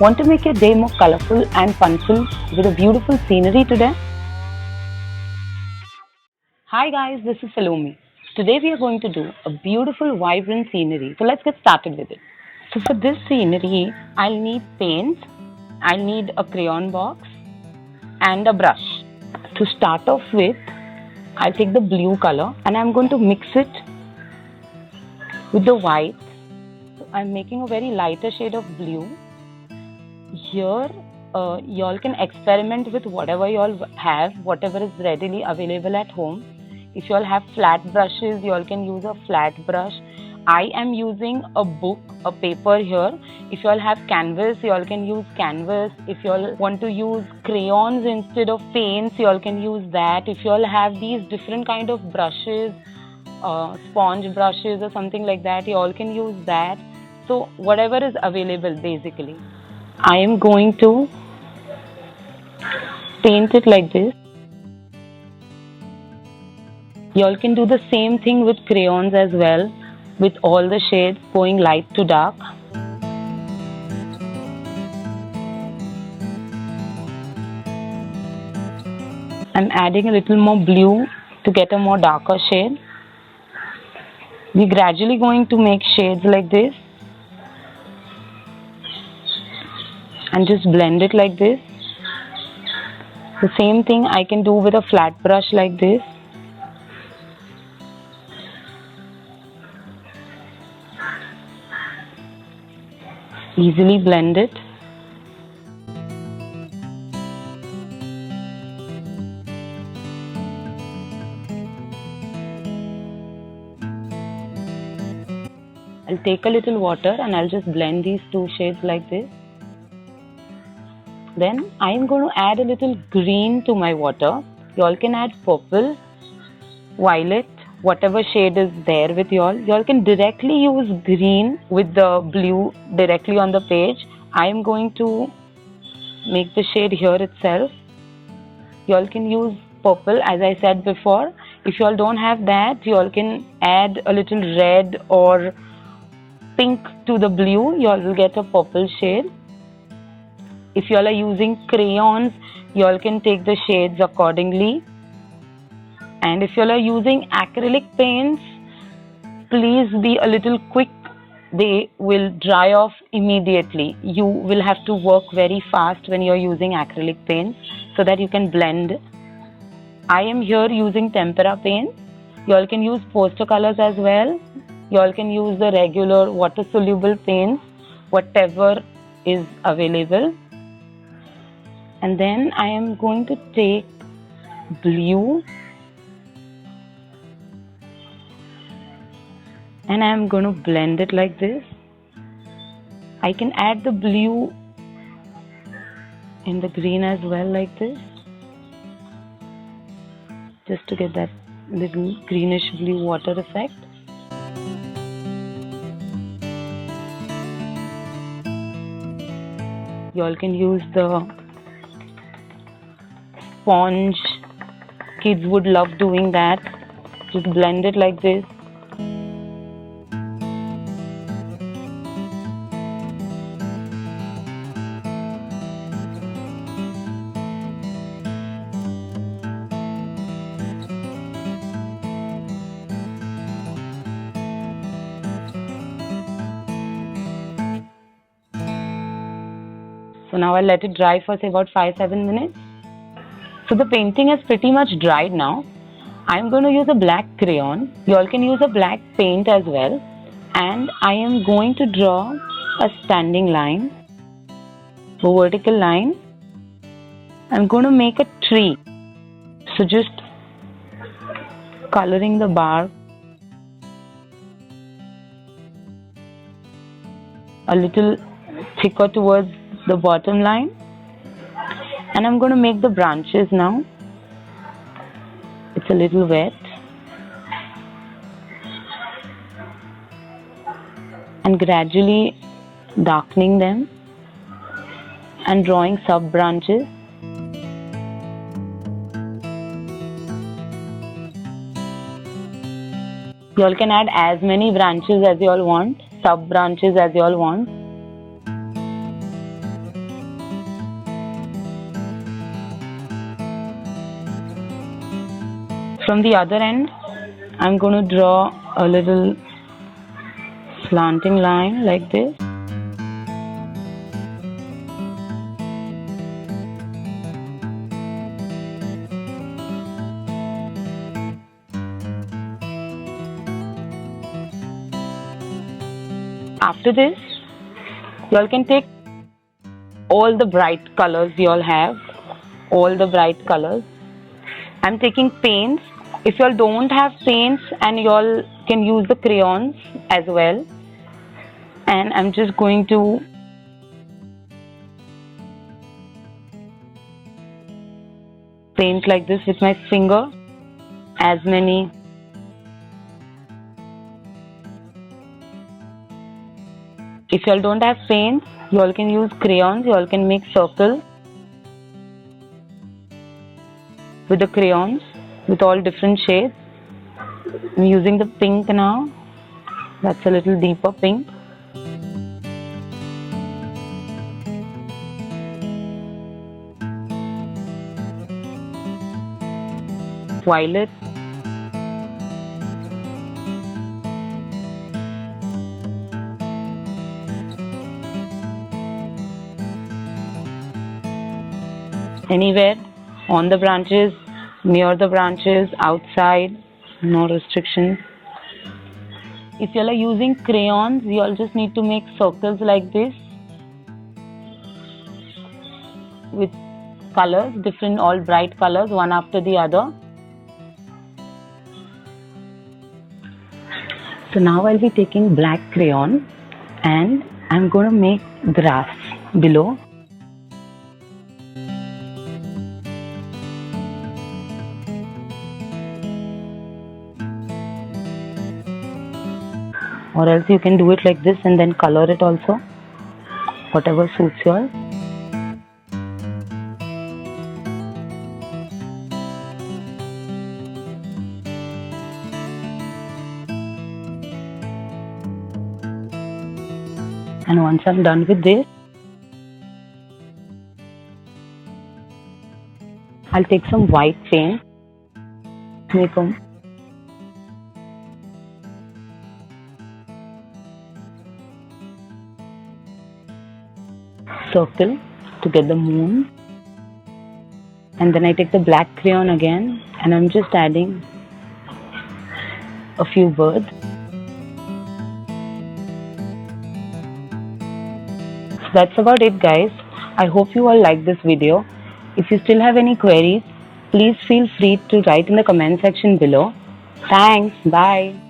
Want to make your day more colorful and funful with a beautiful scenery today? Hi guys, this is Salome. Today we are going to do a beautiful vibrant scenery. So let's get started with it. So for this scenery, I'll need paint, I'll need a crayon box and a brush. To start off with, I'll take the blue color and I'm going to mix it with the white. So I'm making a very lighter shade of blue. Here, y'all can experiment with whatever y'all have, whatever is readily available at home. If y'all have flat brushes, y'all can use a flat brush. I am using a book, a paper here. If y'all have canvas, y'all can use canvas. If y'all want to use crayons instead of paints, y'all can use that. If y'all have these different kind of brushes, sponge brushes or something like that, y'all can use that. So whatever is available basically. I am going to paint it like this. Y'all can do the same thing with crayons as well, with all the shades going light to dark. I'm adding a little more blue to get a more darker shade. We're gradually going to make shades like this and just blend it like this. The same thing I can do with a flat brush like this. Easily blend it. I'll take a little water and I'll just blend these two shades like this. Then I'm going to add a little green to my water. Y'all can add purple, violet, whatever shade is there with y'all. Y'all can directly use green with the blue directly on the page. I am going to make the shade here itself. Y'all can use purple as I said before. If y'all don't have that, y'all can add a little red or pink to the blue. Y'all will get a purple shade. If y'all are using crayons, y'all can take the shades accordingly. And if y'all are using acrylic paints, please be a little quick. They will dry off immediately. You will have to work very fast when you're using acrylic paints so that you can blend. I am here using tempera paint. Y'all can use poster colors as well. Y'all can use the regular water soluble paints, whatever is available. And then I am going to take blue and I am going to blend it like this. I can add the blue in the green as well like this, just to get that little greenish blue water effect. Y'all can use the sponge. Kids would love doing that. Just blend it like this. So now I'll let it dry for say about 5-7 minutes. So the painting is pretty much dried now. I'm going to use a black crayon. You all can use a black paint as well. And I am going to draw a standing line, a vertical line. I'm going to make a tree. So just coloring the bark a little thicker towards the bottom line. And I'm going to make the branches now. It's a little wet. And gradually darkening them and drawing sub branches. You all can add as many branches as you all want, sub branches as you all want. From the other end, I'm going to draw a little slanting line like this. After this, you all can take all the bright colors you all have, all the bright colors. I'm taking paints. If you all don't have paints, and you all can use the crayons as well. And I'm just going to paint like this with my finger, as many. If you all don't have paints, you all can use crayons. You all can make circles with the crayons with all different shades. I'm using the pink now. That's a little deeper pink. Violet. Anywhere on the branches, near the branches, outside, no restrictions. If you all are using crayons, you all just need to make circles like this with colors, different, all bright colors, one after the other. So now I'll be taking black crayon and I'm going to make grass below. Or else you can do it like this and then color it also, whatever suits you all. And once I'm done with this, I'll take some white paint, make a circle to get the moon, and then I take the black crayon again and I'm just adding a few birds. So that's about it, guys. I hope you all like this video. If you still have any queries, please feel free to write in the comment section below. Thanks. Bye.